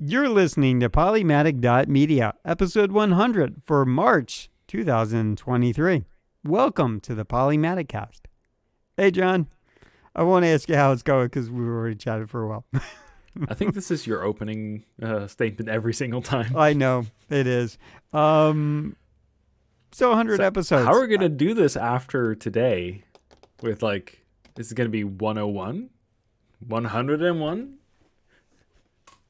You're listening to Polymatic.media, episode 100 for March 2023. Welcome to the Polymaticast. Hey, John, I won't ask you how it's going because we've already chatted for a while. I think this is your opening statement every single time. I know, it is. So 100 episodes. How are we going to do this after today with this is going to be 101? 101?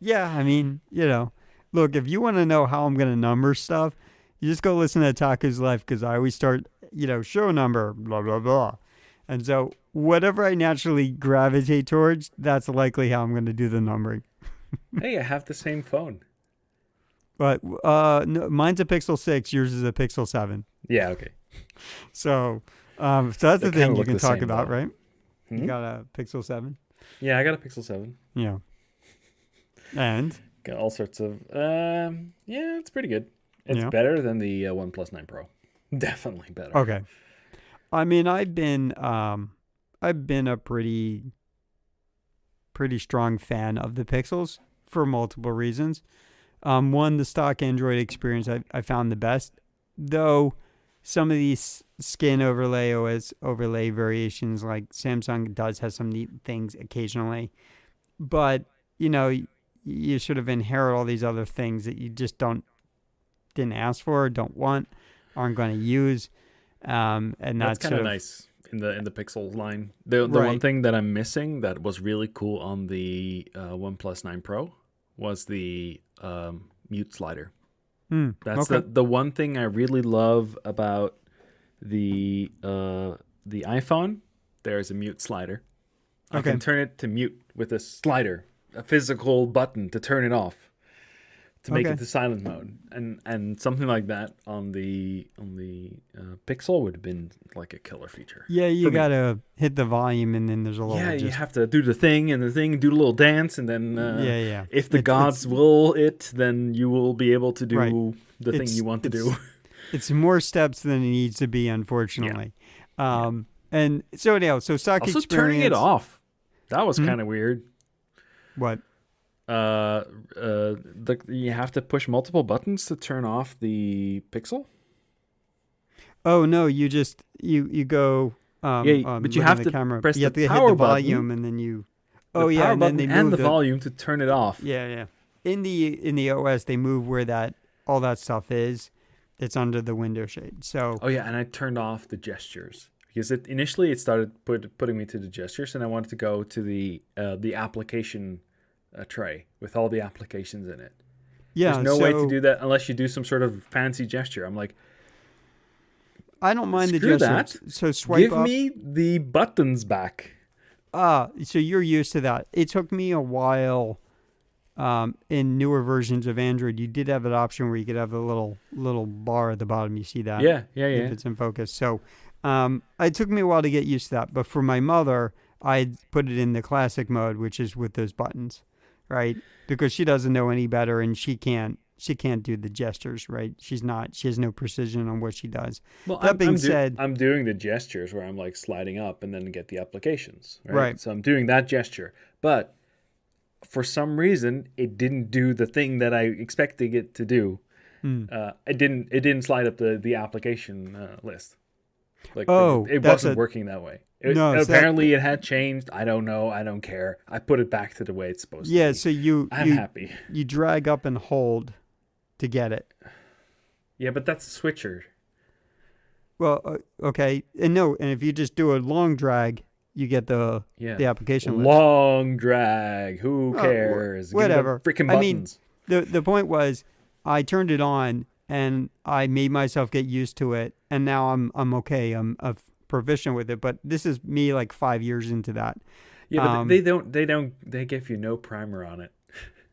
Yeah, I mean, look, if you want to know how I'm going to number stuff, you just go listen to Taku's Life because I always start, show number, blah, blah, blah. And so whatever I naturally gravitate towards, that's likely how I'm going to do the numbering. Hey, I have the same phone. But no, mine's a Pixel 6, yours is a Pixel 7. Yeah, okay. So that's the thing you can talk about, though. right? You got a Pixel 7? Yeah, I got a Pixel 7. Yeah. And? Got all sorts of... yeah, it's pretty good. It's better than the OnePlus 9 Pro. Definitely better. Okay. I mean, I've been a pretty strong fan of the Pixels for multiple reasons. One, the stock Android experience I found the best, though some of these skin overlay, OS overlay variations like Samsung does have some neat things occasionally. But, you sort of inherit all these other things that you just didn't ask for, don't want, aren't going to use. And that's kind of nice in the Pixel line. The one thing that I'm missing that was really cool on the OnePlus 9 Pro was the mute slider. That's the one thing I really love about the iPhone. There's a mute slider. I can turn it to mute with a slider, a physical button to turn it off, to make it to silent mode, and something like that on the Pixel would have been like a killer feature. Yeah, you gotta hit the volume, and then there's a little. Yeah, you have to do the thing, do the little dance, and then if the gods will it, then you will be able to do the thing you want to do. It's more steps than it needs to be, unfortunately. Yeah. And so anyhow, stock also experience. Turning it off, that was kind of weird. What? You have to push multiple buttons to turn off the Pixel. Oh no, you just you go. But you have to camera. press you have to the power hit the volume, button, and then you. And then they move the volume to turn it off. Yeah. In the OS, they move where all that stuff is. It's under the window shade. So. Oh yeah, and I turned off the gestures because initially it started putting me to the gestures, and I wanted to go to the application tray with all the applications in it. Yeah, there's no way to do that unless you do some sort of fancy gesture. I'm like, I don't mind the gestures. That. So swipe Give up. me the buttons back. So you're used to that. It took me a while. In newer versions of Android, you did have an option where you could have a little bar at the bottom. You see that? Yeah. If it's in focus. So, it took me a while to get used to that. But for my mother, I put it in the classic mode, which is with those buttons, right? Because she doesn't know any better, and she can't do the gestures, right? She has no precision on what she does. Well, that being said, I'm doing the gestures where I'm like sliding up and then get the applications, right? So I'm doing that gesture, but for some reason, it didn't do the thing that I expected it to do. It didn't slide up the application list. It wasn't working that way. Apparently, it had changed. I don't know. I don't care. I put it back to the way it's supposed to be. Yeah, so I'm happy. You drag up and hold to get it. Yeah, but that's a switcher. Well, okay. And if you just do a long drag, you get the application list. Long drag. Who cares? Whatever. Freaking buttons. I mean, the point was, I turned it on and I made myself get used to it, and now I'm okay. I'm proficient with it. But this is me like 5 years into that. Yeah, but they give you no primer on it.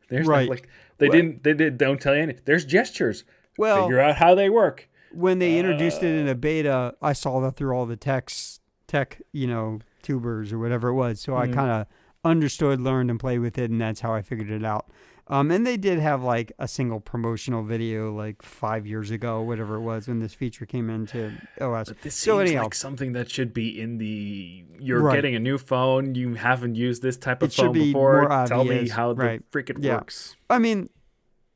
There's right. They don't tell you anything. There's gestures. Well, figure out how they work. When they introduced it in a beta, I saw that through all the tech tubers or whatever it was. So I kind of understood, learned, and played with it, and that's how I figured it out. And they did have like a single promotional video like 5 years ago, whatever it was, when this feature came into OS. But this So seems anyhow, like something that should be in the. You're right. getting a new phone. You haven't used this type of It should phone be before. more Tell me obvious, how right? the frick it Yeah. works. I mean,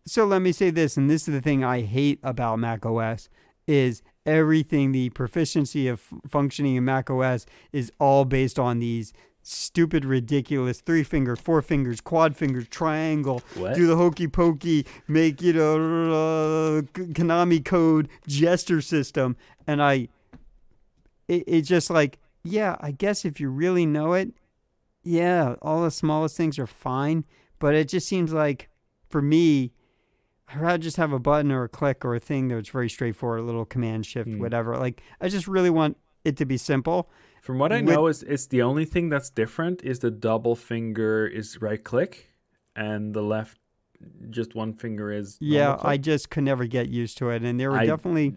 so let me say this, and this is the thing I hate about Mac OS is everything, the proficiency of functioning in Mac OS is all based on these stupid, ridiculous 3 fingers, 4 fingers, quad fingers, triangle, What? do the hokey pokey, make, Konami code gesture system. And it's just like, yeah, I guess if you really know it, yeah, all the smallest things are fine. But it just seems like, for me, I'd rather just have a button or a click or a thing that's very straightforward, a little command shift, whatever. Like, I just really want it to be simple. From what I know, it's the only thing that's different is the double finger is right click, and the left, just one finger is. Yeah, click. I just could never get used to it, and there were definitely.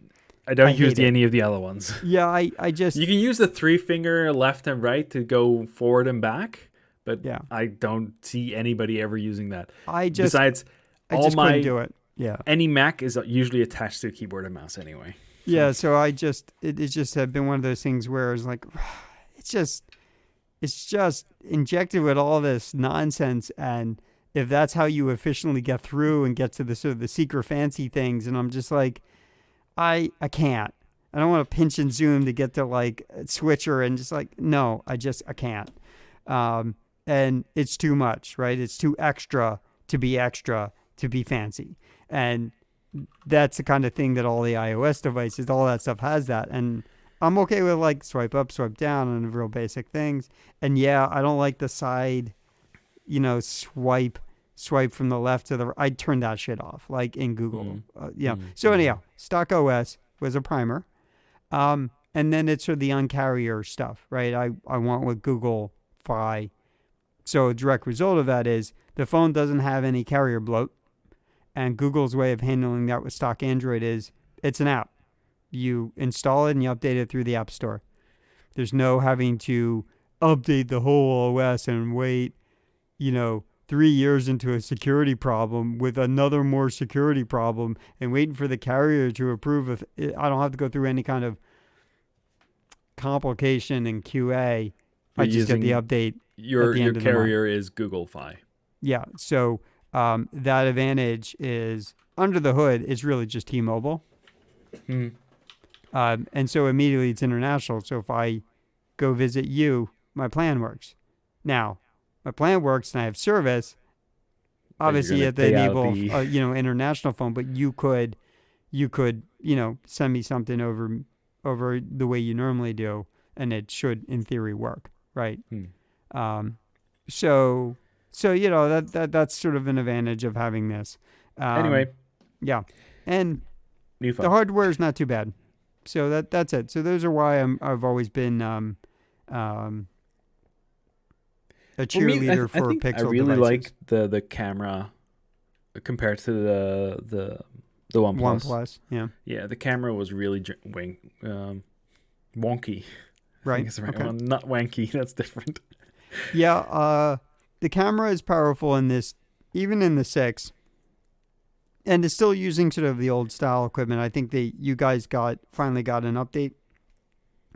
I don't use any of the other ones. Yeah, I just. You can use the 3 finger left and right to go forward and back, but yeah. I don't see anybody ever using that. Besides, I just couldn't do it. Yeah. Any Mac is usually attached to a keyboard and mouse anyway. Yeah, so it just had been one of those things where it's like, it's just injected with all this nonsense, and if that's how you efficiently get through and get to the sort of the secret fancy things, and I'm just like, I can't. I don't want to pinch and zoom to get to like switcher and just like, no, I can't. And it's too much, right? It's too extra to be fancy. And that's the kind of thing that all the iOS devices, all that stuff has that. And I'm okay with like swipe up, swipe down and real basic things. And yeah, I don't like the side, swipe from the left to the right. I'd turn that shit off, like in Google. So anyhow, stock OS was a primer. And then it's sort of the uncarrier stuff, right? I want with Google Fi. So a direct result of that is the phone doesn't have any carrier bloat. And Google's way of handling that with stock Android is it's an app. You install it and you update it through the App Store. There's no having to update the whole OS and wait, 3 years into a security problem with another more security problem and waiting for the carrier to approve of it. I don't have to go through any kind of complication in QA. I just get the update. Your carrier is Google Fi. Yeah. So that advantage is under the hood. It's really just T-Mobile. And so immediately it's international. So if I go visit you, my plan works. Now, my plan works and I have service. Obviously, you have to enable, international phone. But you could, send me something over the way you normally do, and it should, in theory, work, right? So that's sort of an advantage of having this. Anyway, yeah, and the hardware is not too bad. So that's it. So those are why I've always been a cheerleader for Pixel devices. I really like the camera compared to the OnePlus. OnePlus, yeah. Yeah, the camera was really wonky. Right. I think it's the right one. Not wanky. That's different. Yeah. The camera is powerful in this, even in the 6. And it's still using sort of the old style equipment. I think you guys finally got an update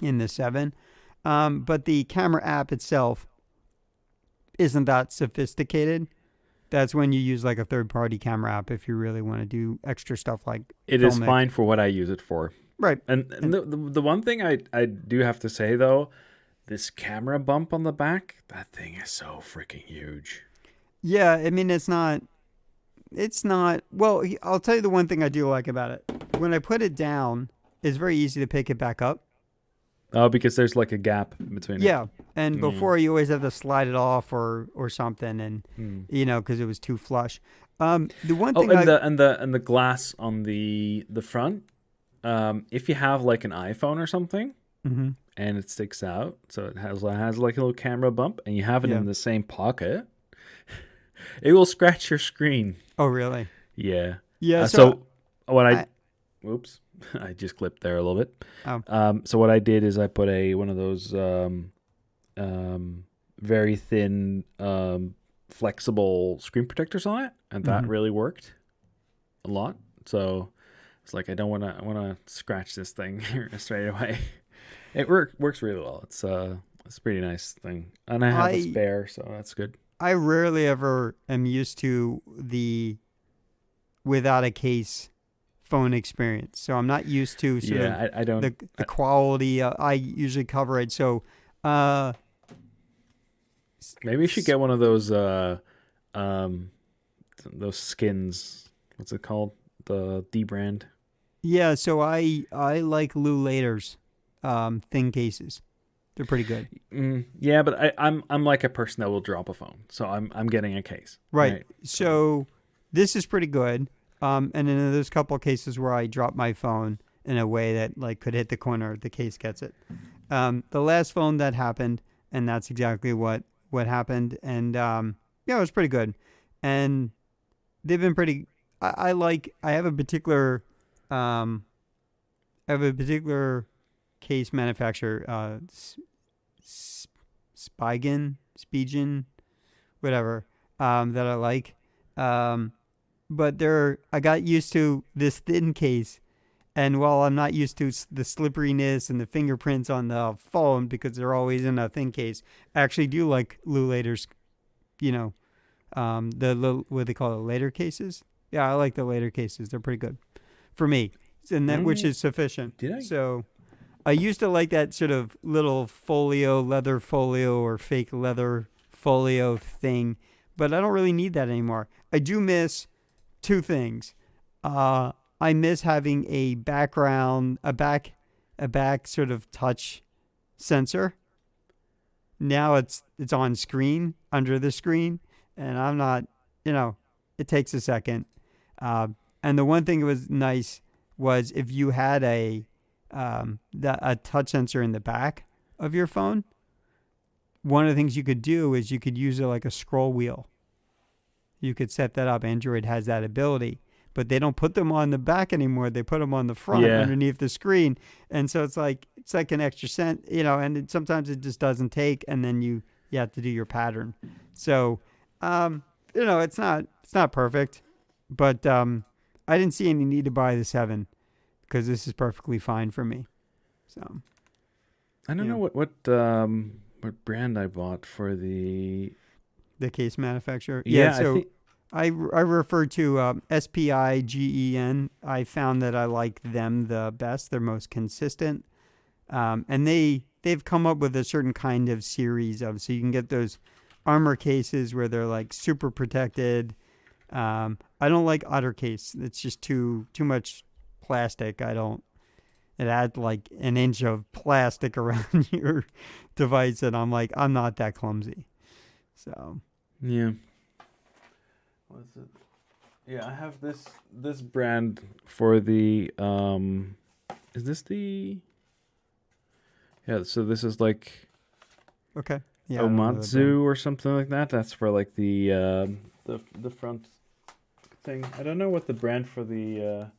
in the 7. But the camera app itself isn't that sophisticated. That's when you use like a third-party camera app if you really want to do extra stuff like it is fine for what I use it for. Right. And the one thing I do have to say, though, this camera bump on the back, that thing is so freaking huge. Yeah, I mean, it's not, well, I'll tell you the one thing I do like about it. When I put it down, it's very easy to pick it back up. Oh, because there's like a gap between it. Yeah, and before you always have to slide it off or something, and because it was too flush. The one thing and the glass on the front, if you have like an iPhone or something, and it sticks out, so it has like a little camera bump, and you have it in the same pocket, it will scratch your screen. Oh, really? Yeah. Yeah. Oops. I just clipped there a little bit. Oh. So what I did is I put one of those very thin, flexible screen protectors on it, and that Mm-hmm. really worked a lot. So it's like I don't want to scratch this thing straight away. It works really well. It's a pretty nice thing, and I have a I spare, so that's good. I rarely ever am used to the without a case phone experience. So I'm not used to sort of Yeah, I don't. the quality. I usually cover it. So uh, Maybe you should get one of um, those skins. What's it called? The D brand. yeah. So I like Lou Later's thin cases. They're pretty good. Yeah, but I'm like a person that will drop a phone, so I'm getting a case, Right. right? So So this is pretty good. And then there's a couple of cases where I drop my phone in a way that like could hit the corner. The case gets it. The last phone that happened, and that's exactly what happened. And yeah, it was pretty good. And they've been pretty. I like. Um, I have a particular case manufacturer, Spigen, whatever, that I like. Um, but I got used to this thin case. And while I'm not used to the slipperiness and the fingerprints on the phone because they're always in a thin case, I actually do like Lou Later's, you know, what they call it, later cases. Yeah, I like the later cases. They're pretty good for me, and that which mm, is sufficient. did I? So I used to like that sort of little leather folio or fake leather folio thing, but I don't really need that anymore. I do miss two things. I miss having a back sort of touch sensor. Now it's on screen, under the screen, and I'm not, you know, it takes a second. Uh, and the one thing that was nice was if you had a touch sensor in the back of your phone, one of the things you could do is you could use it like a scroll wheel. You could set that up. Android has that ability, but they don't put them on the back anymore. They put them on the front Yeah, underneath the screen, and so it's like an extra cent, And sometimes it just doesn't take, and then you have to do your pattern. So, it's not perfect, but I didn't see any need to buy the 7 because this is perfectly fine for me. So I don't yeah, know what brand I bought for the. the case manufacturer. Yeah, Yeah, I so think. I refer to SPIGEN. I found that I like them the best. They're most consistent, and they've come up with a certain kind of series of so you can get those armor cases where they're like super protected. I don't like otter case. It's just too much plastic. I don't. It adds like an inch of plastic around your device, and I'm like, I'm not that clumsy. So Yeah. What's it? Yeah, I have this brand for the. Is this the? Yeah, so this is like okay, yeah, I don't know the brand. Omatsu or something like that. That's for like the front thing. I don't know what the brand for the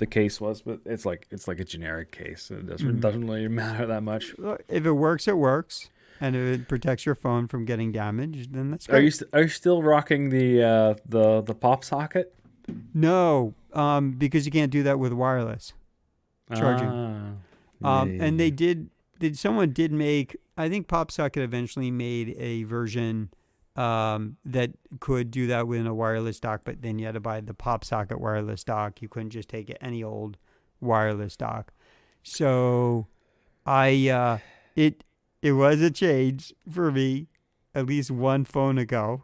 case was, but it's like a generic case. It Mm-hmm. doesn't really matter that much. If it works, it works, and if it protects your phone from getting damaged, then that's Are great. are you still rocking the pop socket? No, because you can't do that with wireless charging. Ah, yeah, yeah, And yeah. someone did make. I think PopSocket eventually made a version that could do that with a wireless dock, but then you had to buy the PopSocket wireless dock. You couldn't just take any old wireless dock. So I it it was a change for me at least one phone ago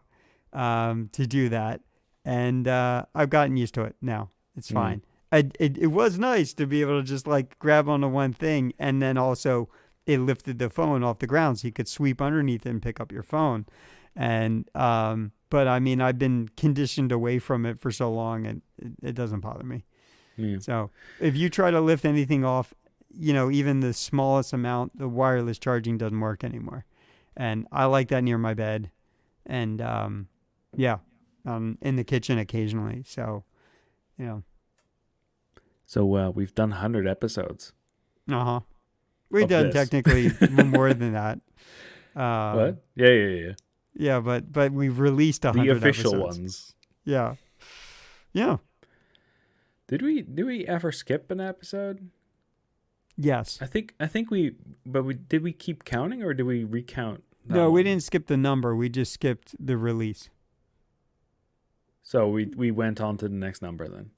to do that, and I've gotten used to it now. It's Mm. fine. It was nice to be able to just like grab onto one thing, and then also it lifted the phone off the ground so you could sweep underneath it and pick up your phone. And but I mean, I've been conditioned away from it for so long, and it doesn't bother me. Yeah. So if you try to lift anything off, even the smallest amount, the wireless charging doesn't work anymore. And I like that near my bed. And yeah, in the kitchen occasionally. So, you know, So we've done 100 episodes uh huh. We've of done this. technically more than that. Uh, What? Yeah. yeah, but we've released The 100 official episodes. ones. Yeah, yeah, Did we ever skip an episode? yes. I think we, but we did we keep counting or did we recount that No, we one? didn't skip the number. We just skipped the release. So we went on to the next number then.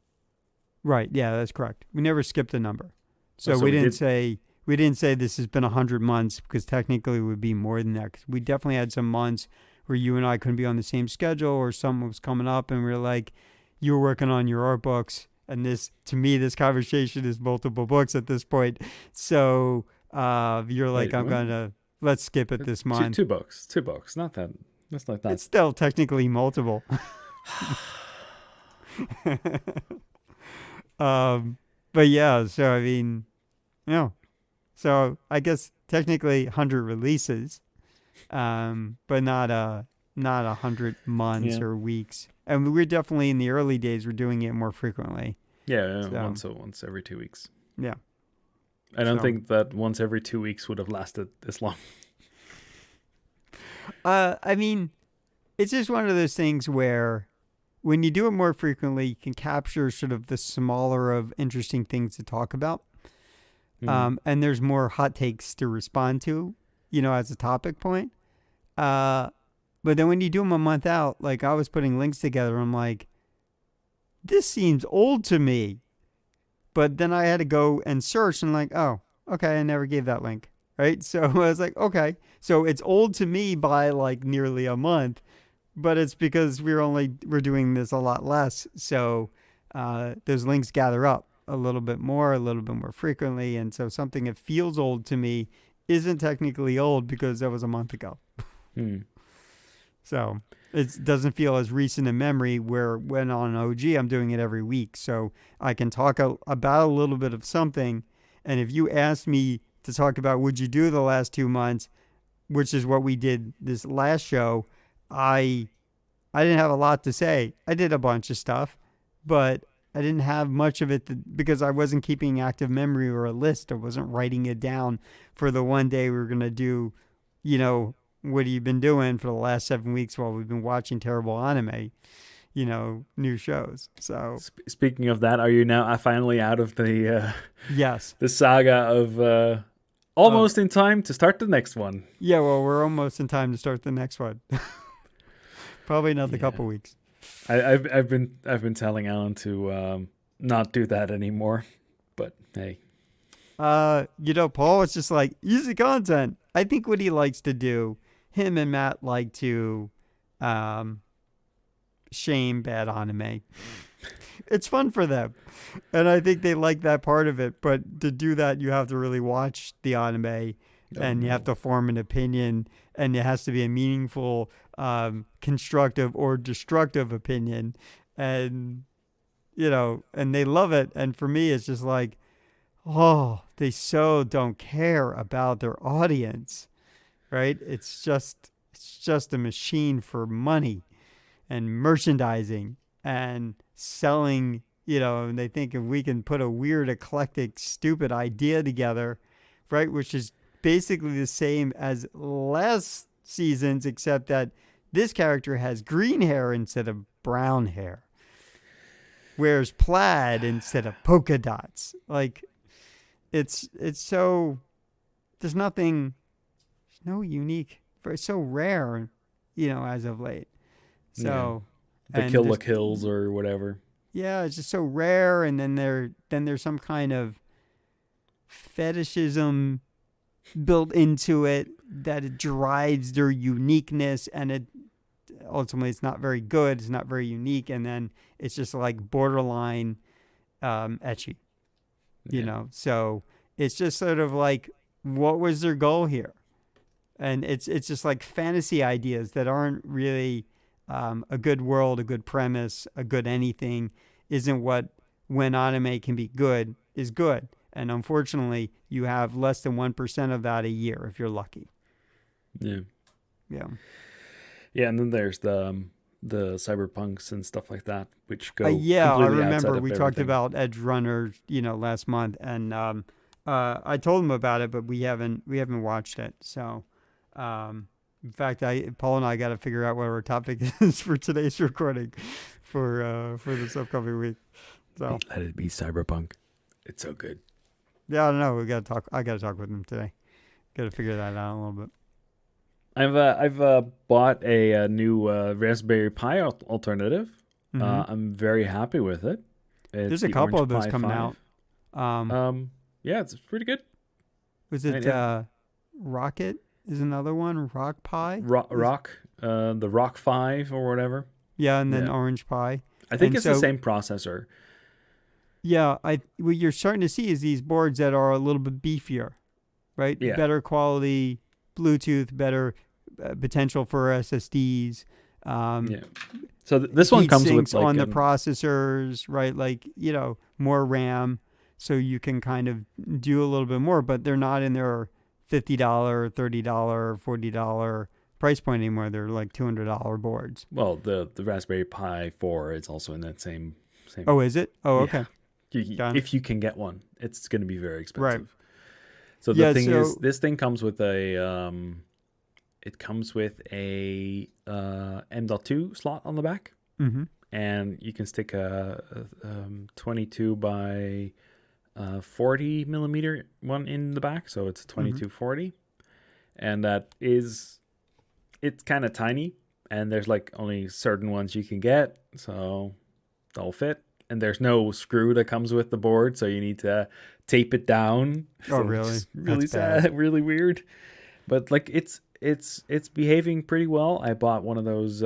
Right. Yeah, that's correct. We never skipped a number. Oh, So so we did. we didn't say this has been 100 months because technically it would be more than that. 'Cause we definitely had some months where you and I couldn't be on the same schedule or something was coming up and we were like, you were working on your art books. And this, to me, this conversation is multiple books at this point. So you're like, Wait, I'm what? going to, let's skip it this month. 2 bucks. 2 bucks. Not that. That's not that. It's still technically multiple. But yeah, so I mean, yeah. So I guess technically 100 releases, but not 100 months Yeah. or weeks. And we're definitely in the early days. We're doing it more frequently. Yeah, So once every 2 weeks. yeah. I don't So think that once every 2 weeks would have lasted this long. I mean, it's just one of those things where when you do it more frequently, you can capture sort of the smaller of interesting things to talk about. Mm. And there's more hot takes to respond to, as a topic point. But then when you do them a month out, like I was putting links together, I'm like, this seems old to me. But then I had to go and search and like, oh, okay, I never gave that link. Right. So I was like, okay. So it's old to me by like nearly a month, but it's because we're doing this a lot less. So those links gather up a little bit more frequently. And so something that feels old to me isn't technically old because that was a month ago. Mm. So it doesn't feel as recent in memory where when on OG, I'm doing it every week. So I can talk about a little bit of something. And if you ask me to talk about would you do the last 2 months, which is what we did this last show, I didn't have a lot to say. I did a bunch of stuff, but I didn't have much of it because I wasn't keeping active memory or a list. I wasn't writing it down for the one day we were going to do, what have you been doing for the last 7 weeks while we've been watching terrible anime, new shows. So Speaking of that, are you now finally out of the yes, the saga of almost in time to start the next one? Yeah, well, we're almost in time to start the next one. Probably another couple weeks. I've been telling Alan to not do that anymore, but hey. Paul is just like easy content. I think what he likes to do, him and Matt like to shame bad anime. It's fun for them. And I think they like that part of it. But to do that, you have to really watch the anime and you have to form an opinion. And it has to be a meaningful, constructive or destructive opinion. And, and they love it. And for me, it's just like, oh, they so don't care about their audience, right? It's just a machine for money and merchandising and selling, and they think if we can put a weird, eclectic, stupid idea together, right, which is basically the same as last season's, except that this character has green hair instead of brown hair, wears plaid instead of polka dots. Like, it's so, there's no unique, it's so rare, as of late. So the Kill the Kills or whatever. Yeah, it's just so rare, and then there's some kind of fetishism built into it that it drives their uniqueness, and it ultimately it's not very good, it's not very unique, and then it's just like borderline etchy, So it's just sort of like, what was their goal here? And it's just like fantasy ideas that aren't really a good world, a good premise, a good anything isn't what when anime can be good is good. And unfortunately, you have less than 1% of that a year if you're lucky. Yeah. Yeah. Yeah, and then there's the cyberpunks and stuff like that, which go I remember we everything. talked about Edge Runner, last month, and I told him about it, but we haven't watched it. So In fact, Paul and I got to figure out what our topic is for today's recording for this upcoming week. So let it be cyberpunk. It's so good. Yeah, I don't know. We got to talk. I got to talk with him today. Got to figure that out a little bit. I've bought a new Raspberry Pi alternative. Mm-hmm. I'm very happy with it. There's a couple of those coming out. Yeah, it's pretty good. Was it Rocket? Is another one Rock Pi? The Rock 5 or whatever. Yeah, and then Orange Pi. I think it's the same processor. Yeah, what you're starting to see is these boards that are a little bit beefier, right? Yeah. Better quality, Bluetooth, better potential for SSDs. So this one comes with like on the processors, right? Like, more RAM, so you can kind of do a little bit more, but they're not in their $50, $30, $40 price point anymore. They're like $200 boards. Well, the Raspberry Pi 4 is also in that same. Oh, is it? Oh, okay. If you can get one, it's going to be very expensive. Right. So the thing is, this thing comes with a M.2 slot on the back, and you can stick a 22 by 40 millimeter one in the back, so it's a 2240, and it's kind of tiny, and there's like only certain ones you can get, so they'll fit. And there's no screw that comes with the board, so you need to tape it down. Oh, really? It's really sad, really weird. But like it's behaving pretty well. I bought one of those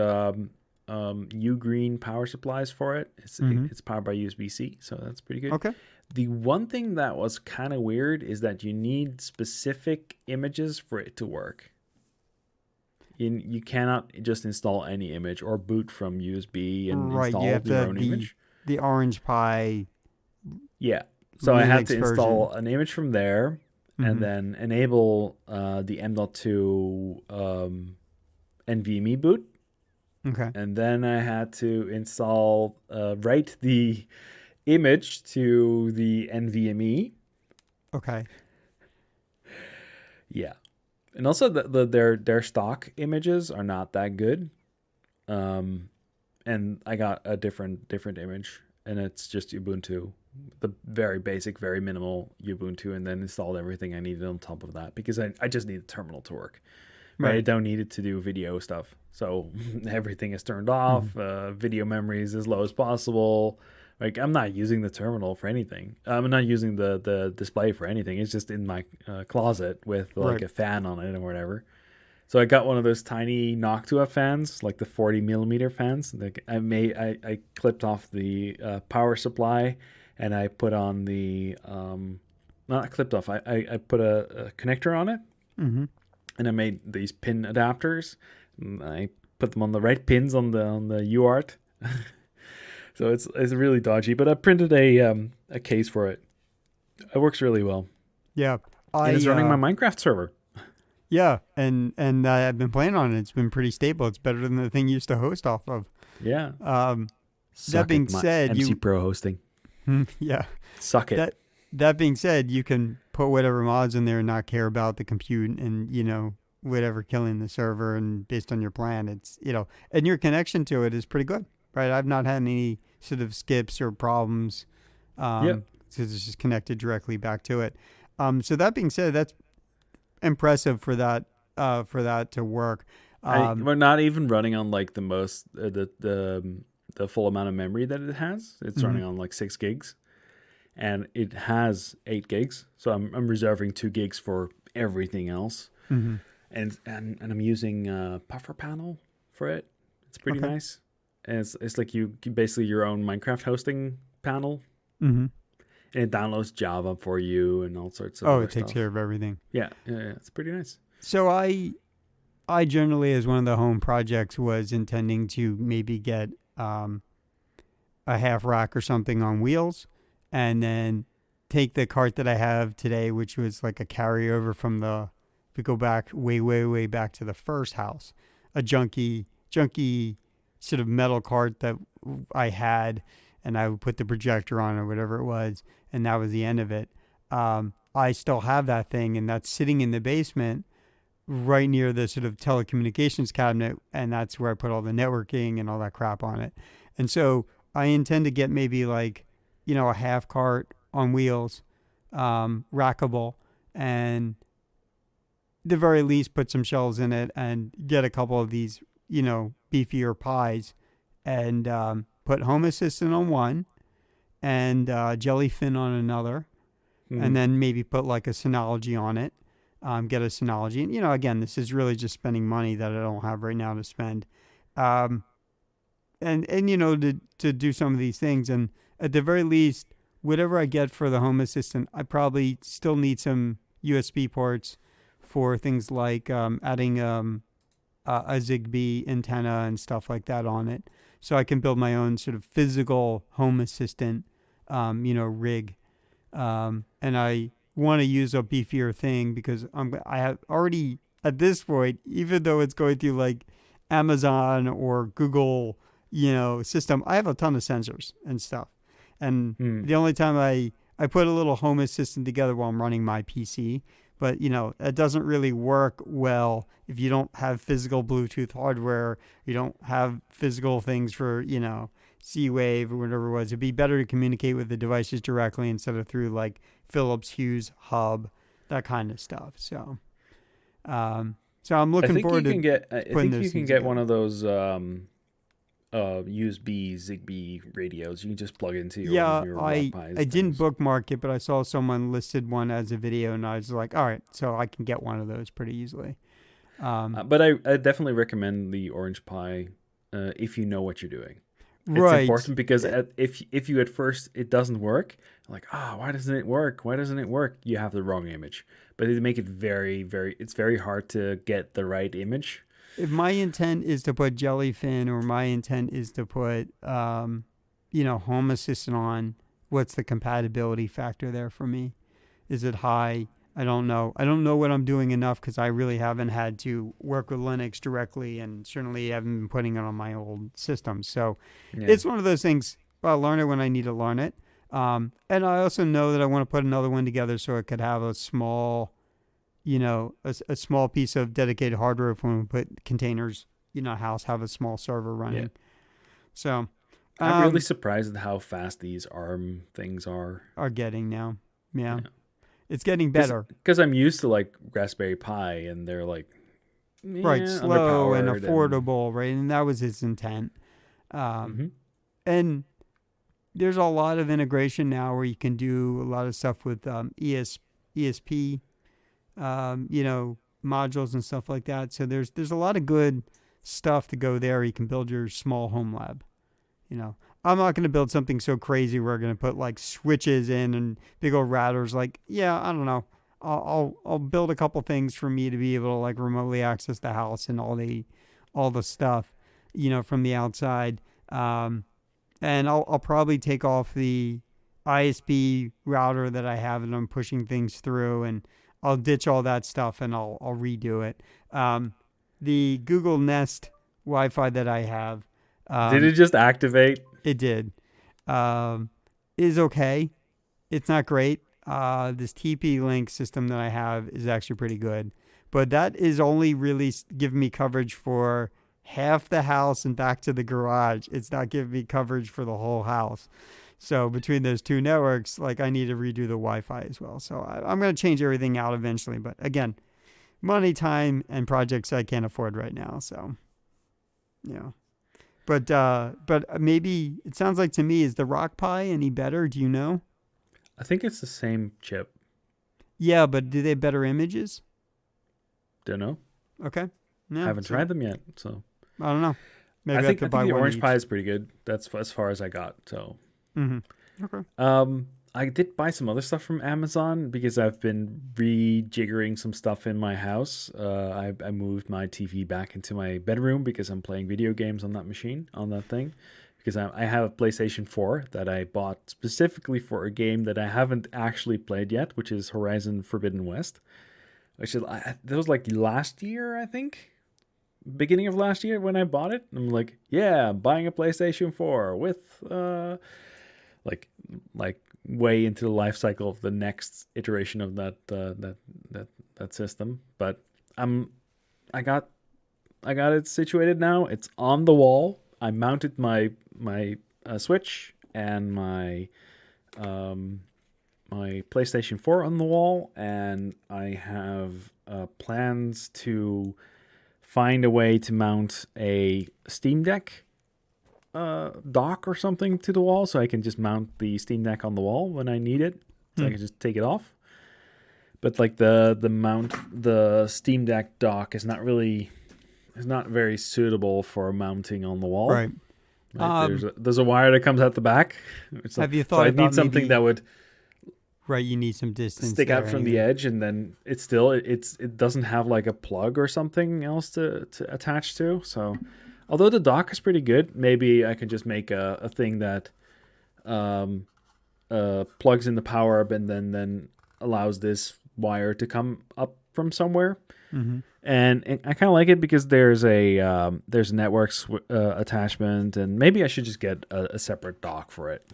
U-Green power supplies for it. It's powered by USB-C, so that's pretty good. Okay. The one thing that was kind of weird is that you need specific images for it to work. You cannot just install any image or boot from USB and install your own image. The Orange Pi. Yeah. So I had to install an image from there and then enable the M.2 NVMe boot. Okay. And then I had to write the image to the NVMe. Okay. Yeah. And also their stock images are not that good. And I got a different image, and it's just Ubuntu, the very basic, very minimal Ubuntu, and then installed everything I needed on top of that because I just need the terminal to work. Right? I don't need it to do video stuff. So everything is turned off. Video memory is as low as possible. Like, I'm not using the terminal for anything. I'm not using the display for anything. It's just in my closet with like a fan on it or whatever. So I got one of those tiny Noctua fans, like the 40 millimeter fans. Like I clipped off the power supply, and I put on the not clipped off. I put a connector on it, and I made these pin adapters. And I put them on the right pins on the UART. So it's really dodgy, but I printed a case for it. It works really well. Yeah, and it's running my Minecraft server. Yeah, and I've been playing on it. It's been pretty stable. It's better than the thing you used to host off of. Yeah. That being said, MC Pro hosting. Yeah. Suck it. That being said, you can put whatever mods in there and not care about the compute and whatever killing the server, and based on your plan, it's and your connection to it is pretty good, right? I've not had any sort of skips or problems. Because it's just connected directly back to it. So that being said, that's impressive for that to work. We're not even running on like the most the full amount of memory that it has. It's running on like 6 gigs, and it has 8 gigs. So I'm reserving 2 gigs for everything else. And I'm using Puffer Panel for it. It's pretty nice. And it's like you basically your own Minecraft hosting panel. And it downloads Java for you and all sorts of other stuff. Takes care of everything. Yeah, it's pretty nice. So I generally, as one of the home projects, was intending to maybe get a half rack or something on wheels, and then take the cart that I have today, which was like a carryover from if we go back way back to the first house, a junky sort of metal cart that I had, and I would put the projector on or whatever it was, and that was the end of it. I still have that thing, and that's sitting in the basement right near the sort of telecommunications cabinet, and that's where I put all the networking and all that crap on it. And so I intend to get maybe like, a half cart on wheels, rackable, and the very least put some shelves in it and get a couple of these, beefier pies, and put Home Assistant on one and Jellyfin on another, and Mm. then maybe put like a Synology on it. Get a Synology, and again, this is really just spending money that I don't have right now to spend, um, and to do some of these things, and at the very least, whatever I get for the Home Assistant, I probably still need some USB ports for things like adding a Zigbee antenna and stuff like that on it, so I can build my own sort of physical Home Assistant, rig. And I want to use a beefier thing because I have already at this point, even though it's going through like Amazon or Google, system, I have a ton of sensors and stuff. And Mm. the only time I put a little Home Assistant together while I'm running my PC, but it doesn't really work well if you don't have physical Bluetooth hardware. You don't have physical things for Z-Wave or whatever it was. It'd be better to communicate with the devices directly instead of through like Philips Hue hub, that kind of stuff. So I'm I looking think forward you to can get. I putting think you those can things get one together. of those USB Zigbee radios. You can just plug into Yeah, your Rock I Pies I didn't things. bookmark it, but I saw someone listed one as a video, and I was like, all right, so I can get one of those pretty easily. But I definitely recommend the Orange Pi if you know what you're doing. It's Right. important because It, if you at first it doesn't work, like why doesn't it work? Why doesn't it work? You have the wrong image. But they make it very it's very hard to get the right image. if my intent is to put Jellyfin or my intent is to put, Home Assistant on, what's the compatibility factor there for me? Is it high? I don't know. I don't know what I'm doing enough because I really haven't had to work with Linux directly, and certainly haven't been putting it on my old systems. So Yeah. it's one of those things. I'll learn it when I need to learn it. And I also know that I want to put another one together so it could have a small, a small piece of dedicated hardware if we put containers, house have a small server Yeah. running. So, I'm really um, surprised at how fast these ARM things are. are getting now. Yeah. Yeah. It's getting better. Because I'm used to like Raspberry Pi and they're like Right. Slow and underpowered and affordable. Right. And that was his intent. Um, hmm and there's a lot of integration now where you can do a lot of stuff with ESP, modules and stuff like that. So there's a lot of good stuff to go there. You can build your small home lab. You know, I'm not going to build something so crazy. We're going to put like switches in and big old routers. Like, yeah, I don't know. I'll build a couple things for me to be able to like remotely access the house and all the stuff, from the outside. And I'll probably take off the ISP router that I have and I'm pushing things through, and I'll ditch all that stuff and I'll redo it. The Google Nest Wi-Fi that I have, did it um, just activate? it did, um, is okay. It's not great. This TP-Link system that I have is actually pretty good, but that is only really giving me coverage for half the house and back to the garage. It's not giving me coverage for the whole house. So between those two networks, like I need to redo the Wi-Fi as well. So I'm going to change everything out eventually. But again, money, time, and projects I can't afford right now. So yeah. But maybe it sounds like to me, is the Rock Pi any better? Do you know? I think it's the same chip. Yeah, but do they have better images? Don't know. Okay. I Yeah. haven't So tried them yet. So I don't know. Maybe I have to I think buy the one Orange Pi each. is pretty good. That's as far as I got. So Okay. I did buy some other stuff from Amazon because I've been rejiggering some stuff in my house. I moved my TV back into my bedroom because I'm playing video games on that machine, on that thing. Because I have a PlayStation 4 that I bought specifically for a game that I haven't actually played yet, which is Horizon Forbidden West. Which is, that was like last year, I think. Beginning of last year when I bought it. I'm like, yeah, I'm buying a PlayStation 4 with like like way into the life cycle of the next iteration of that system. But I'm I got I got it situated now. It's on the wall. I mounted my Switch and um, my PlayStation 4 on the wall, and I have plans to find a way to mount a Steam Deck dock or something to the wall, so I can just mount the Steam Deck on the wall when I need it. So I can just take it off. But like the Steam Deck dock is not very suitable for mounting on the wall. Right. Right? There's a wire that comes out the back. Have you So thought I about need something that would Right, you need some distance stick out there from the anyway. edge, and then it doesn't have like a plug or something else to attach to. So although the dock is pretty good, maybe I could just make a thing that um, plugs in the power up and then allows this wire to come up from somewhere. Mm-hmm. And I kind of like it because there's a network attachment, and maybe I should just get a separate dock for it.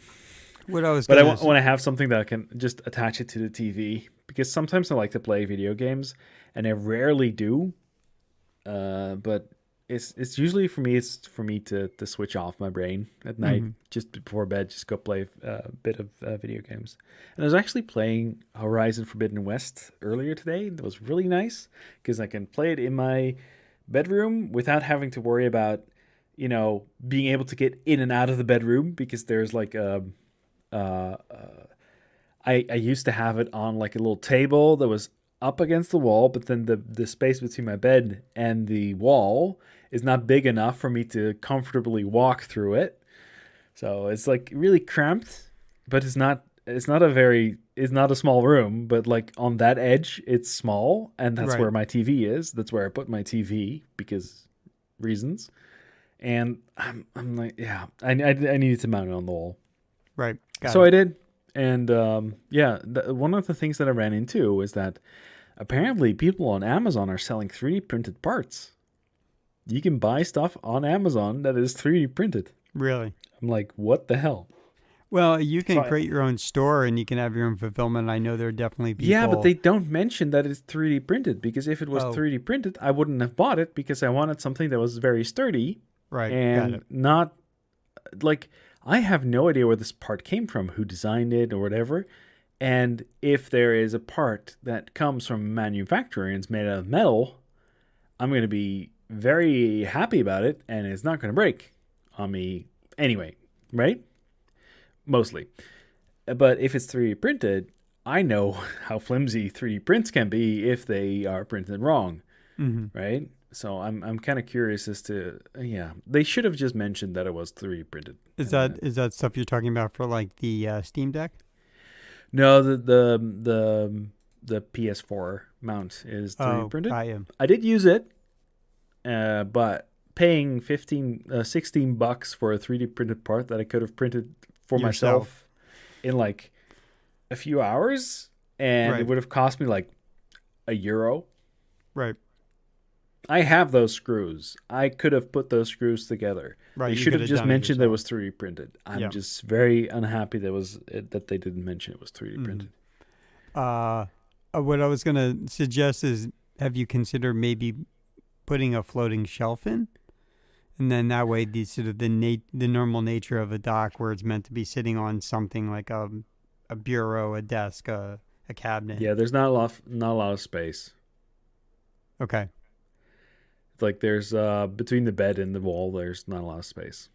What I was But I going want to have something that I can just attach it to the TV, because sometimes I like to play video games, and I rarely do. But it's usually for me. It's for me to switch off my brain at night, just before bed. Just go play a bit of video games. And I was actually playing Horizon Forbidden West earlier today. That was really nice because I can play it in my bedroom without having to worry about, being able to get in and out of the bedroom, because there's like I used to have it on like a little table that was up against the wall, but then the space between my bed and the wall is not big enough for me to comfortably walk through it. So it's like really cramped, but it's not a small room, but like on that edge it's small, and that's Right, where my TV is. That's where I put my TV because reasons. And I'm like, yeah, I needed to mount it on the wall. right. Got So it. I did. And one of the things that I ran into is that apparently people on Amazon are selling 3D printed parts. You can buy stuff on Amazon that is 3D printed. Really? I'm like, what the hell? Well, you So can create your own store and you can have your own fulfillment. I know there are definitely yeah, but people. they don't mention that it's 3D printed, because if it was Oh, 3D printed, I wouldn't have bought it, because I wanted something that was very sturdy right. Got and it. not like, I have no idea where this part came from, who designed it or whatever. And if there is a part that comes from a manufacturer and it's made out of metal, I'm going to be very happy about it, and it's not going to break on me anyway, right? Mostly. But if it's 3D printed, I know how flimsy 3D prints can be if they are printed wrong, Mm-hmm. right? So I'm kind of curious as to, yeah, they should have just mentioned that it was 3D printed. Is that stuff you're talking about for like the Steam Deck? No, the PS4 mount is 3D Oh, printed. got you. I did use it, but paying $16 for a 3D printed part that I could have printed for Yourself. myself in like a few hours, and it Right, would have cost me like €1. right, I have those screws. I could have put those screws together. right. They You should could have have just done it mentioned that it yourself. was 3D printed. I'm Yeah. just very unhappy that they didn't mention it was 3D Mm-hmm. printed. What I was going to suggest is, have you considered maybe putting a floating shelf in? And then that way, the sort of the normal nature of a dock, where it's meant to be sitting on something like a bureau, a desk, a cabinet. Yeah, there's not a lot of space. Okay. Like there's between the bed and the wall, there's not a lot of space.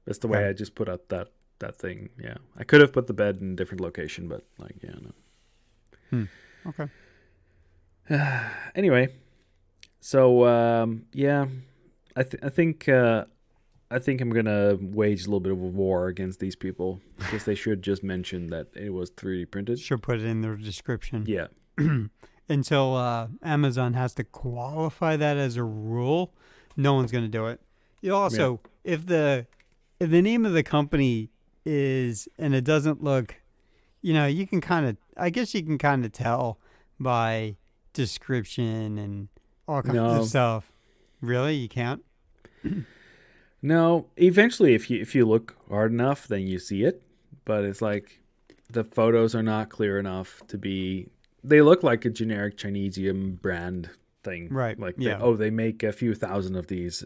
That's the way Okay. I just put up that thing. Yeah, I could have put the bed in a different location, but like, yeah, Okay. no. Anyway, so yeah, I think I'm gonna wage a little bit of a war against these people, because they should just mention that it was 3D printed. Should put it in the description. Yeah, Until Amazon has to qualify that as a rule, no one's going to do it. You also, if the name of the company is, and it doesn't look, you can kind of, I guess you can kind of tell by description and all kinds no, of stuff. Really, you can't. no. Eventually, if you look hard enough, then you see it. But it's like the photos are not clear enough to be. They look like a generic Chinesium brand thing. Right. Like, Yeah. they make a few thousand of these,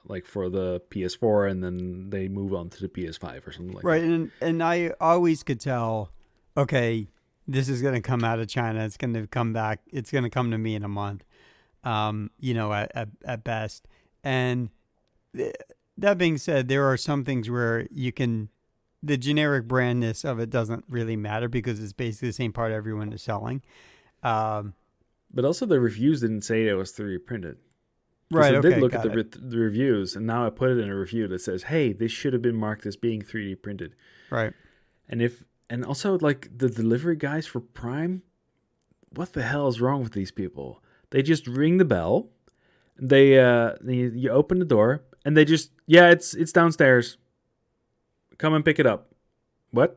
like for the PS4, and then they move on to the PS5 or something like Right. that. And I always could tell, okay, this is going to come out of China. It's going to come back. It's going to come to me in a month, at best. And th- that being said, there are some things where the generic brandness of it doesn't really matter because it's basically the same part everyone is selling. Um, But also, the reviews didn't say it was 3D printed. Because right. I did Okay. look at Got it. the reviews, and now I put it in a review that says, "Hey, this should have been marked as being 3D printed." Right. And also, like, the delivery guys for Prime, what the hell is wrong with these people? They just ring the bell, you open the door, and they just, it's downstairs. Come and pick it up. What?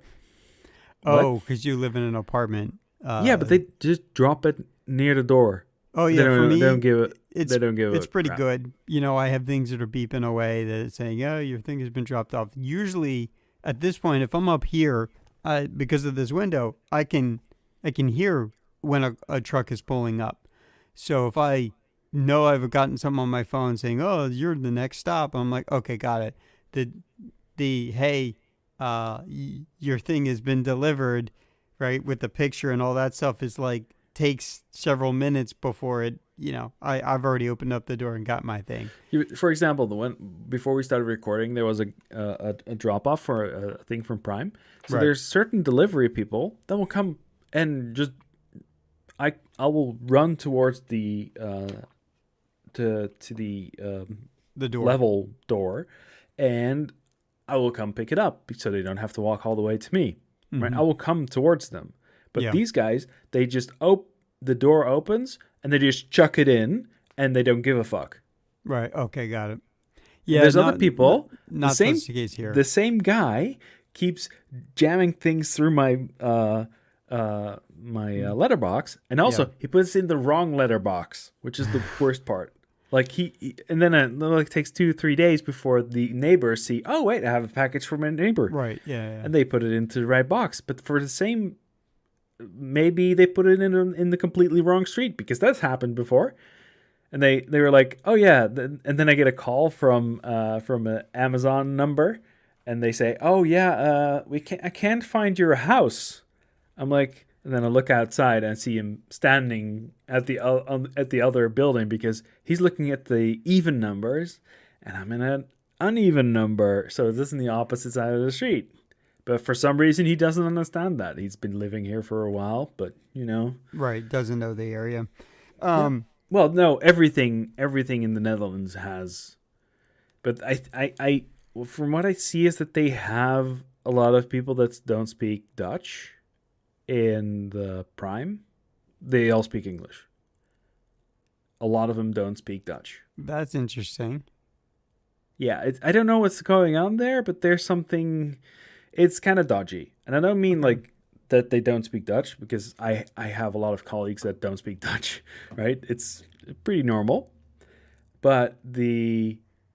What? Oh, because you live in an apartment. Yeah, but they just drop it near the door. Oh yeah, for me, they don't give it. it's They don't give it's a pretty crap. good. I have things that are beeping away that it's saying, "Oh, your thing has been dropped off." Usually, at this point, if I'm up here, because of this window, I can hear when a truck is pulling up. So if I know I've gotten something on my phone saying, "Oh, you're the next stop," I'm like, "Okay, got it." The hey, your thing has been delivered, right? With the picture and all that stuff is like takes several minutes before it. I've already opened up the door and got my thing. For example, the one before we started recording, there was a drop off for a thing from Prime. So Right. there's certain delivery people that will come and just I will run towards the to the The door. level door, and I will come pick it up so they don't have to walk all the way to me. Right? Mhm. I will come towards them. But Yeah. these guys, they just the door opens and they just chuck it in and they don't give a fuck. Right. Okay, got it. And Yeah. there's other people, Not same such the case here. the same guy keeps jamming things through my letterbox, and also Yeah. he puts it in the wrong letterbox, which is the worst part. Like and then it like takes 2-3 days before the neighbors see. Oh wait, I have a package from my neighbor, Right. Yeah. and they put it into the right box. But for the same, maybe they put it in the completely wrong street, because that's happened before. And they were like, oh yeah, and then I get a call from an Amazon number, and they say, oh yeah, I can't find your house. I'm like, and then I look outside and see him standing at the other building, because he's looking at the even numbers, and I'm in an uneven number, so this is the opposite side of the street. But for some reason, he doesn't understand that. He's been living here for a while, but Right. Doesn't know the area. Yeah. Well, no, everything in the Netherlands has, but I from what I see is that they have a lot of people that don't speak Dutch in the Prime. They all speak English. A lot of them don't speak Dutch. That's interesting. Yeah, I don't know what's going on there, but there's something. It's kind of dodgy, and I don't mean like that they don't speak Dutch, because I have a lot of colleagues that don't speak Dutch, right? It's pretty normal. But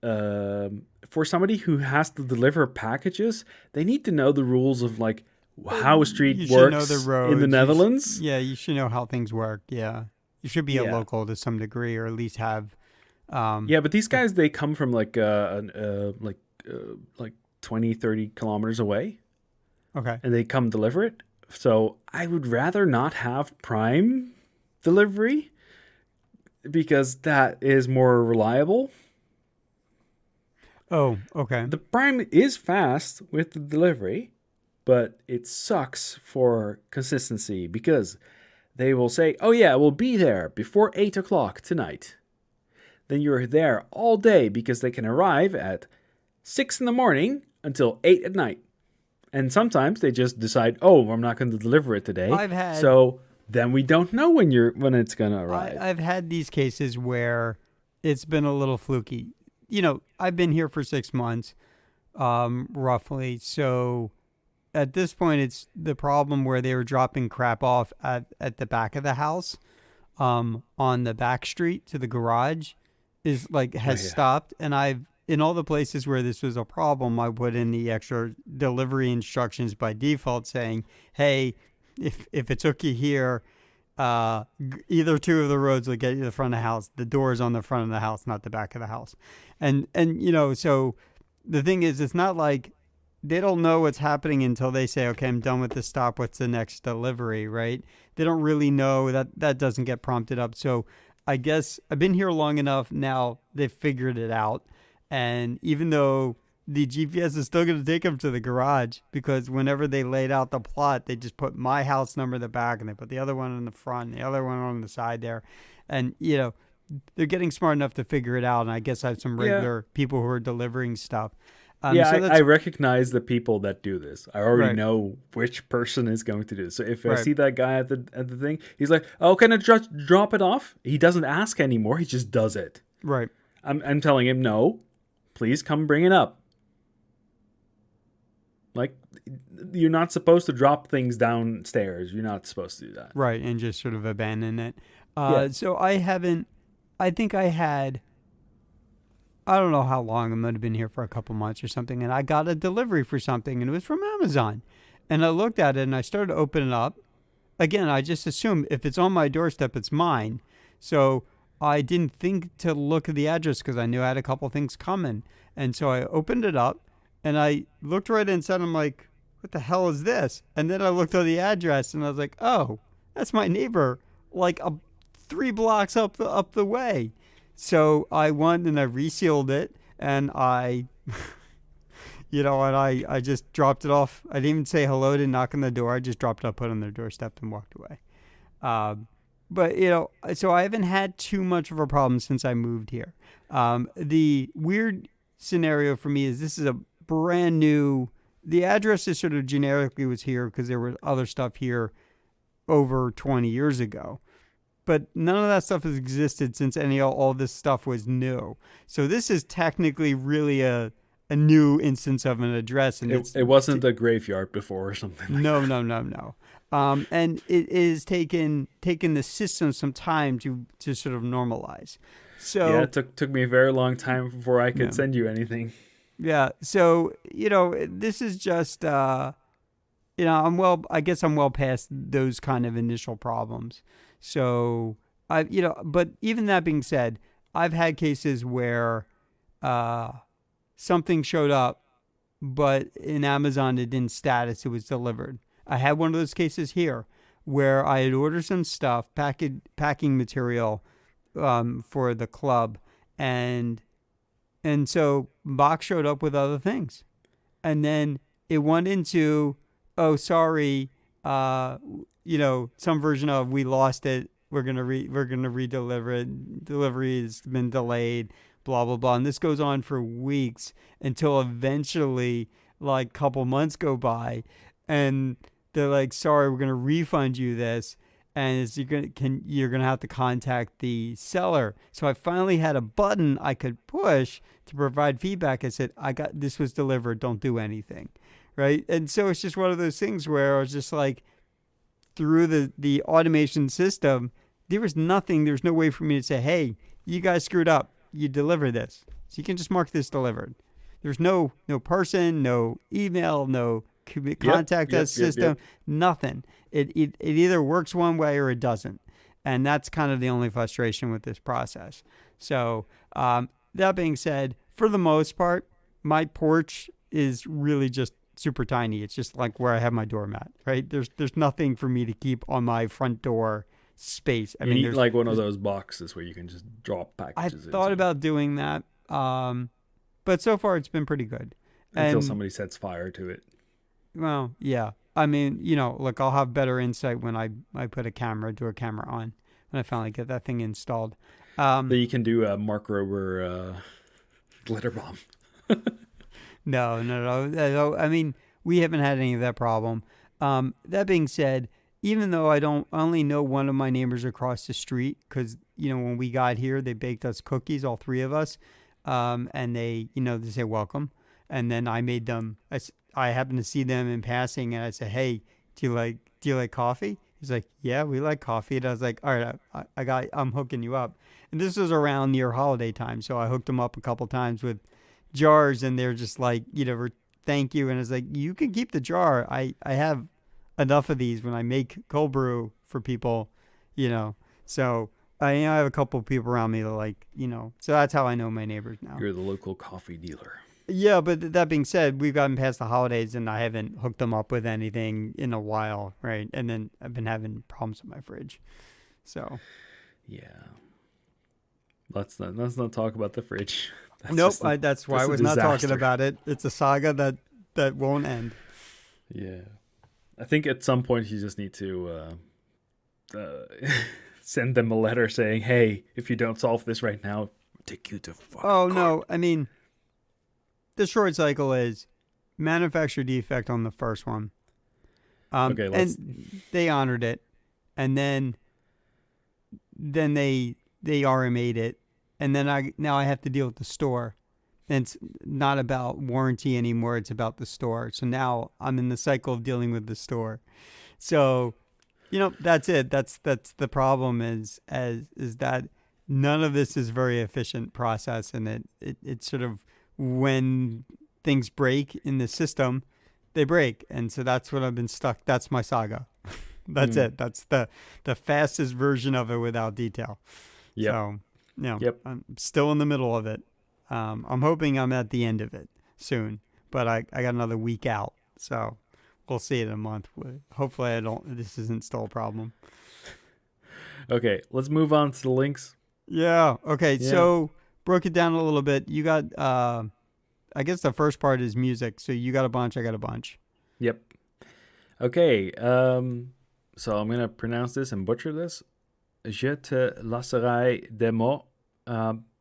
for somebody who has to deliver packages, they need to know the rules of like how a street You should know works the roads. in the Netherlands. Yeah, you should know how things work. Yeah. You should be a Yeah. local to some degree, or at least have. Yeah, but these guys, they come from like 20-30 kilometers away, Okay. and they come deliver it. So I would rather not have Prime delivery, because that is more reliable. Oh, okay. The Prime is fast with the delivery, but it sucks for consistency, because they will say, oh yeah, we'll be there before 8 o'clock tonight. Then you're there all day, because they can arrive at 6 in the morning until 8 at night. And sometimes they just decide, oh, I'm not going to deliver it today. So then we don't know when it's going to arrive. I've had these cases where it's been a little fluky. I've been here for 6 months, roughly. So at this point, it's the problem where they were dropping crap off at the back of the house, on the back street to the garage, has stopped. And in all the places where this was a problem, I put in the extra delivery instructions by default saying, hey, if it took you here, Either two of the roads will get you to the front of the house. The door is on the front of the house, not the back of the house. And so the thing is, it's not like they don't know what's happening until they say, okay, I'm done with this stop. What's the next delivery, right? They don't really know. That doesn't get prompted up. So I guess I've been here long enough now. They've figured it out. And even though the GPS is still going to take them to the garage, because whenever they laid out the plot, they just put my house number in the back and they put the other one in the front, and the other one on the side there. And, they're getting smart enough to figure it out. And I guess I have some regular people who are delivering stuff. I recognize the people that do this. I already Right. know which person is going to do this. So if I Right. see that guy at the thing, he's like, "Oh, can I just drop it off?" He doesn't ask anymore. He just does it. Right. I'm telling him, "No, please come bring it up." Like, you're not supposed to drop things downstairs. You're not supposed to do that. Right. And just sort of abandon it. Yeah. So I think I had, I don't know how long. I might have been here for a couple months or something. And I got a delivery for something, and it was from Amazon. And I looked at it and I started to open it up. Again, I just assumed if it's on my doorstep, it's mine. So I didn't think to look at the address because I knew I had a couple things coming. And so I opened it up and I looked right inside. I'm like, what the hell is this? And then I looked at the address and I was like, oh, that's my neighbor, like 3 blocks up the way. So I went and I resealed it, and I I just dropped it off. I didn't even say hello, didn't knock on the door. I just dropped it up, put it on their doorstep, and walked away. But so I haven't had too much of a problem since I moved here. The weird scenario for me is this is a brand new. The address is sort of generically was here because there was other stuff here over 20 years ago. But none of that stuff has existed since all this stuff was new. So this is technically really a new instance of an address, and it wasn't a graveyard before or something. No. And it is taken the system some time to sort of normalize. So yeah, it took me a very long time before I could send you anything. Yeah. So this is just I guess I'm well past those kind of initial problems. So but even that being said, I've had cases where something showed up, but in Amazon it didn't status, it was delivered. I had one of those cases here where I had ordered some stuff, packing material for the club, and so box showed up with other things, and then it went into, oh sorry, some version of we lost it. We're gonna redeliver it. Delivery has been delayed. Blah blah blah. And this goes on for weeks until eventually, like, a couple months go by, and they're like, "Sorry, we're gonna refund you this." And you're gonna have to contact the seller. So I finally had a button I could push to provide feedback. I said, this was delivered. Don't do anything, right? And so it's just one of those things where I was just like, through the automation system, there was nothing. There's no way for me to say, hey, you guys screwed up. You deliver this, so you can just mark this delivered. There's no person, no email, no contact us system, nothing. It either works one way or it doesn't, and that's kind of the only frustration with this process. So that being said, for the most part, my porch is really just super tiny. It's just like where I have my doormat, right? There's nothing for me to keep on my front door space. I mean, like one of those boxes where you can just drop packages. I thought about doing that, but so far it's been pretty good. Until somebody sets fire to it. Well, yeah. I mean, look, I'll have better insight when I put a camera on, when I finally get that thing installed. Then you can do a Mark Rober glitter bomb. No. I mean, we haven't had any of that problem. That being said, even though I only know one of my neighbors across the street, because when we got here, they baked us cookies, all three of us, and they say welcome, and then I made them. I happened to see them in passing, and I said, hey, do you like coffee? He's like, yeah, we like coffee. And I was like, all right, I'm hooking you up. And this was around near holiday time, so I hooked him up a couple times with jars, and they're just like, thank you. And it's like, you can keep the jar. I have enough of these when I make cold brew for people. So I have a couple of people around me that so that's how I know my neighbors now. You're the local coffee dealer. Yeah, but that being said, we've gotten past the holidays and I haven't hooked them up with anything in a while, right? And then I've been having problems with my fridge. So, yeah. Let's not talk about the fridge. That's why I was not talking about it. It's a saga that won't end. Yeah. I think at some point you just need to send them a letter saying, "Hey, if you don't solve this right now, I'll take you to fucking court." No, I mean, the short cycle is manufacturer defect on the first one. Okay, and they honored it, and then they RMA'd it, and then I have to deal with the store. And it's not about warranty anymore. It's about the store. So now I'm in the cycle of dealing with the store. So, that's it. That's the problem is that none of this is very efficient process. And it's sort of when things break in the system, they break. And so that's what I've been stuck. That's my saga. That's it. That's the fastest version of it without detail. Yep. So, Yep. I'm still in the middle of it. I'm hoping I'm at the end of it soon, but I got another week out, so we'll see in a month. Hopefully, this isn't still a problem. Okay, let's move on to the links. Yeah. Okay. Yeah. So broke it down a little bit. You got, I guess the first part is music. So you got a bunch. I got a bunch. Yep. Okay. So I'm gonna pronounce this and butcher this. Je te laisserai des mots.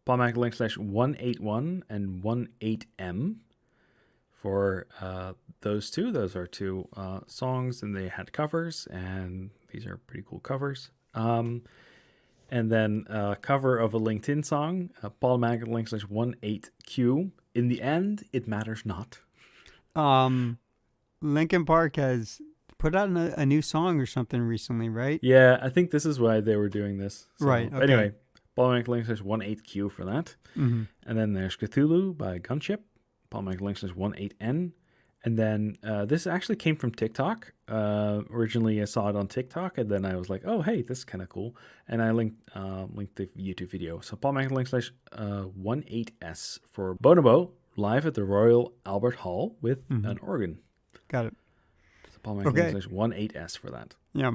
Polymatic.181 and 18M for those two. Those are two songs, and they had covers, and these are pretty cool covers. And then a cover of a LinkedIn song, Polymatic.18Q. In the end, it matters not. Linkin Park has put out a new song or something recently, right? Yeah, I think this is why they were doing this. So, right. Okay. Anyway. Polymatic.18Q for that. Mm-hmm. And then there's Cthulhu by Gunship. Polymatic.18N. And then this actually came from TikTok. Originally, I saw it on TikTok, and then I was like, oh, hey, this is kind of cool. And I linked the YouTube video. So Polymatic.18S for Bonobo live at the Royal Albert Hall with an organ. Got it. So Polymatic.18S for that. Yeah.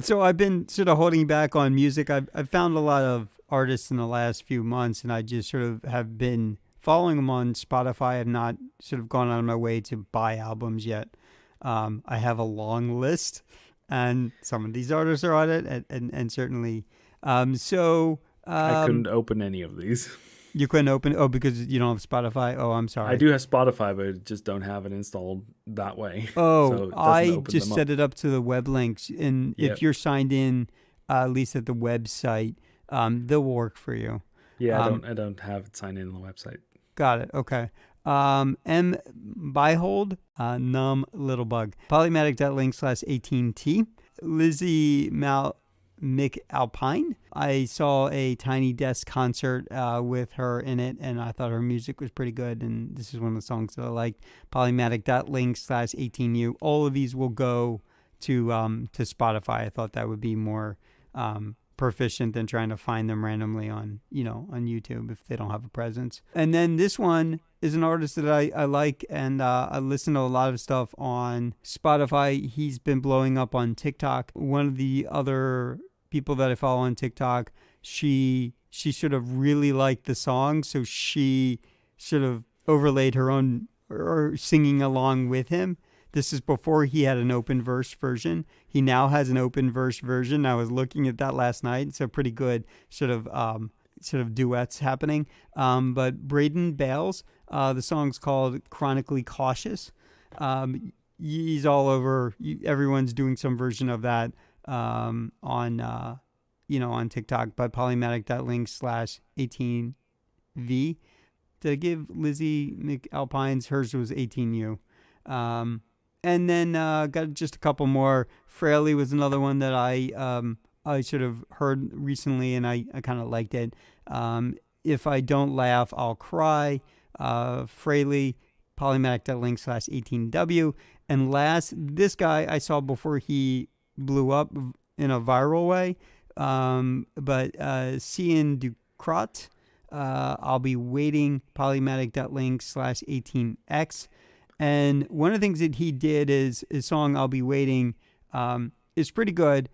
So I've been sort of holding back on music. I've found a lot of artists in the last few months, and I just sort of have been following them on Spotify. I've not sort of gone out of my way to buy albums yet. I have a long list, and some of these artists are on it, and certainly. I couldn't open any of these. You couldn't open it? Oh, because you don't have Spotify? Oh, I'm sorry. I do have Spotify, but I just don't have it installed that way. Oh, so I just set it up to the web links. And if you're signed in, at least at the website, they'll work for you. Yeah, I don't have it signed in on the website. Got it. Okay. M. Byhold, Numb Little Bug. Polymatic.link/18T. Lizzie McAlpine. I saw a Tiny Desk concert with her in it, and I thought her music was pretty good, and this is one of the songs that I liked. Polymatic.link/18U. All of these will go to Spotify. I thought that would be more proficient than trying to find them randomly on YouTube if they don't have a presence. And then this one is an artist that I like, and I listen to a lot of stuff on Spotify. He's been blowing up on TikTok. One of the other people that I follow on TikTok, she sort of really liked the song, so she sort of overlaid her own or singing along with him. This is before he had an open verse version. He now has an open verse version. I was looking at that last night. So pretty good sort of duets happening. But Braden Bales, the song's called Chronically Cautious. He's all over. Everyone's doing some version of that on TikTok. But Polymatic.link/18V. To give Lizzie McAlpine's, hers was 18U. And then got just a couple more. Fraley was another one that I sort of heard recently, and I kind of liked it. If I Don't Laugh, I'll Cry. Fraley, Polymatic.link/18W. And last, this guy I saw before he blew up in a viral way. But Cian Ducrot, I'll be waiting, Polymatic.link/18x. And one of the things that he did is his song I'll Be Waiting is pretty good.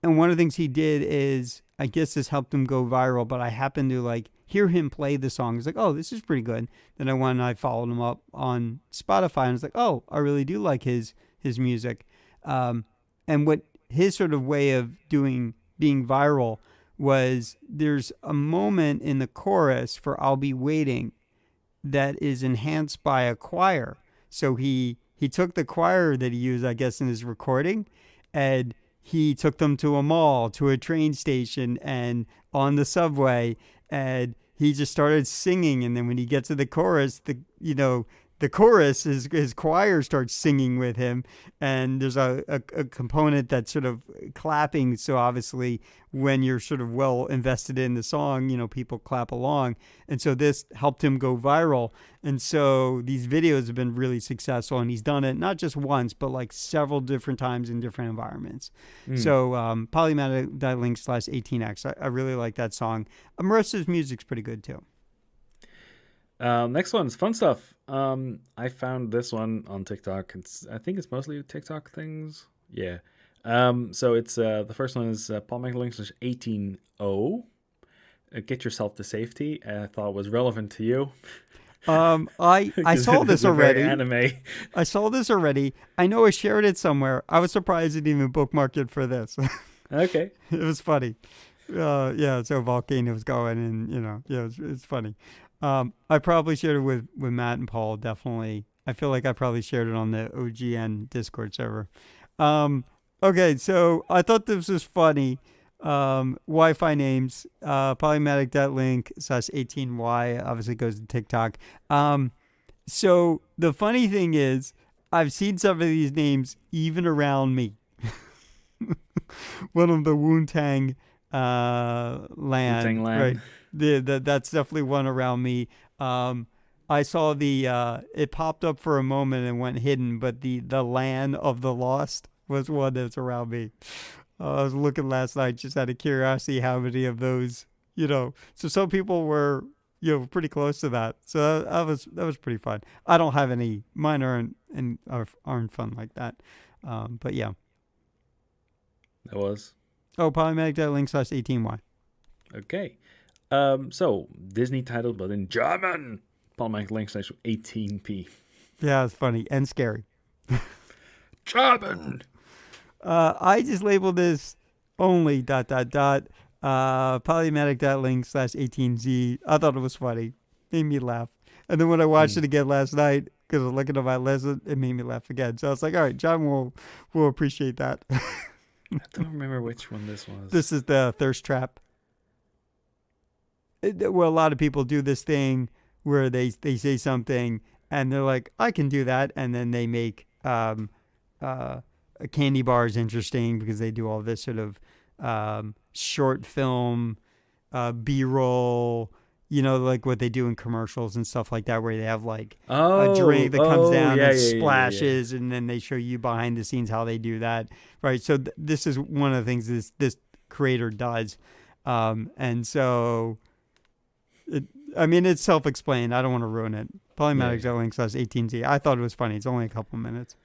And one of the things he did is, I guess this helped him go viral, but I happened to like hear him play the song. It's like, oh, this is pretty good. Then I followed him up on Spotify and I was like, oh, I really do like his music. And what his sort of way of being viral was, there's a moment in the chorus for I'll Be Waiting that is enhanced by a choir. So he took the choir that he used, I guess, in his recording, and he took them to a mall, to a train station, and on the subway, and he just started singing. And then when he gets to the chorus, the chorus, his choir starts singing with him, and there's a component that's sort of clapping. So obviously, when you're sort of well invested in the song, people clap along, and so this helped him go viral. And so these videos have been really successful, and he's done it not just once, but like several different times in different environments. So Polymatic.link/18x. I really like that song. Marissa's music's pretty good too. Next one's fun stuff. I found this one on TikTok. I think it's mostly TikTok things. Yeah. So it's the first one is Polymatic.link/18o. Get yourself to safety. I thought was relevant to you. I saw this already. Anime. I saw this already. I know I shared it somewhere. I was surprised it even bookmarked it for this. Okay. It was funny. So volcanoes going, and it's funny. I probably shared it with Matt and Paul, definitely. I feel like I probably shared it on the OGN Discord server. Okay, so I thought this was funny. Wi-Fi names, Polymatic.link/18y obviously goes to TikTok. So the funny thing is, I've seen some of these names even around me. One of the Wuntang land, right? That's definitely one around me. I saw it popped up for a moment and went hidden, but the Land of the Lost was one that's around me. I was looking last night just out of curiosity how many of those, so some people were, pretty close to that. So that was pretty fun. I don't have any, mine aren't fun like that. But yeah. That was? Oh, Polymatic.link/18y. Okay. So Disney title, but in German. Polymatic.link/18p. Yeah, it's funny and scary. German. I just labeled this only ... Polymatic.link/18z. I thought it was funny. Made me laugh. And then when I watched it again last night, because I was looking at my list, it made me laugh again. So I was like, all right, John will appreciate that. I don't remember which one this was. This is the thirst trap. Well, a lot of people do this thing where they say something and they're like, I can do that. And then they make candy bars interesting because they do all this sort of short film, B-roll, like what they do in commercials and stuff like that, where they have like a drink that comes down and splashes, and then they show you behind the scenes how they do that. Right. So this is one of the things this creator does. And so, it's self-explained. I don't want to ruin it. Polymatic.link/18z. I thought it was funny. It's only a couple minutes.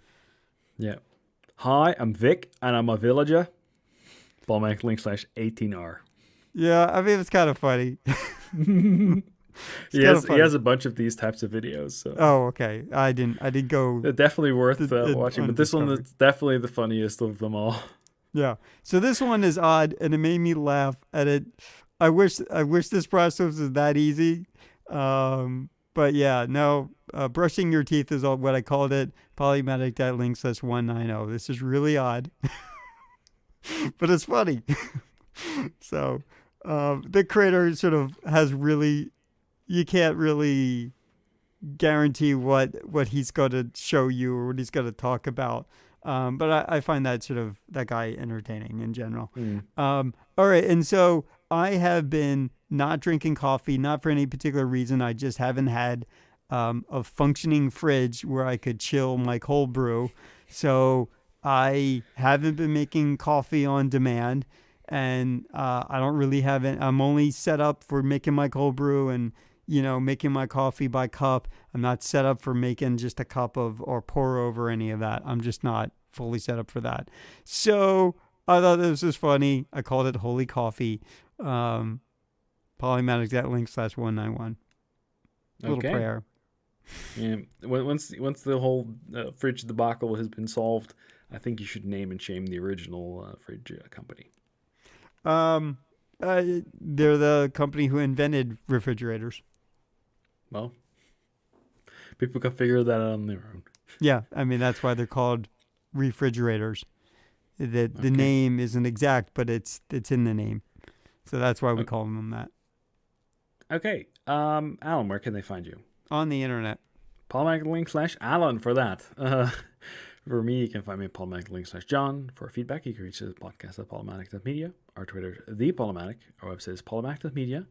Yeah. Hi, I'm Vic, and I'm a villager. Polymatic.link/18r. Yeah, it's kind of funny. He has a bunch of these types of videos. So. Oh, okay. I didn't go. They're definitely worth watching, but this one is definitely the funniest of them all. Yeah. So this one is odd, and it made me laugh at it. I wish this process was that easy. But yeah, no. Brushing your teeth is what I called it. Polymatic.link/190. This is really odd, but it's funny. So the creator sort of has really, you can't really guarantee what he's going to show you or what he's going to talk about. But I find that guy entertaining in general. All right. And so I have been not drinking coffee, not for any particular reason. I just haven't had a functioning fridge where I could chill my cold brew. So I haven't been making coffee on demand. and I don't really have it. I'm only set up for making my cold brew and making my coffee by cup. I'm not set up for making just a cup of or pour over any of that. I'm just not fully set up for that. So I thought this was funny. I called it Holy Coffee. Polymatic.link/191. Little Okay. prayer. Yeah. Once the whole fridge debacle has been solved, I think you should name and shame the original fridge company. They're the company who invented refrigerators. Well, people can figure that out on their own. Yeah, I mean that's why they're called refrigerators. The Okay. name isn't exact, but it's in the name, so that's why we call them that. Okay, Alan, where can they find you? On the internet. Polymatic.link/Alan for that. For me, you can find me at Polymatic.link/John. For feedback, you can reach the podcast at Polymatic.media. Our Twitter, The Polymatic. Our website is Polymatic.media.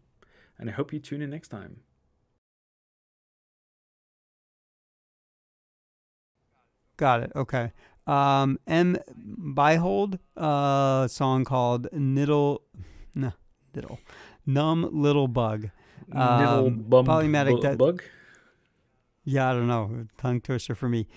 And I hope you tune in next time. Got it. Okay. M. Byhold, a song called Niddle, Numb Little Bug. Niddle bump Polymatic. bug? Yeah, I don't know. Tongue twister for me.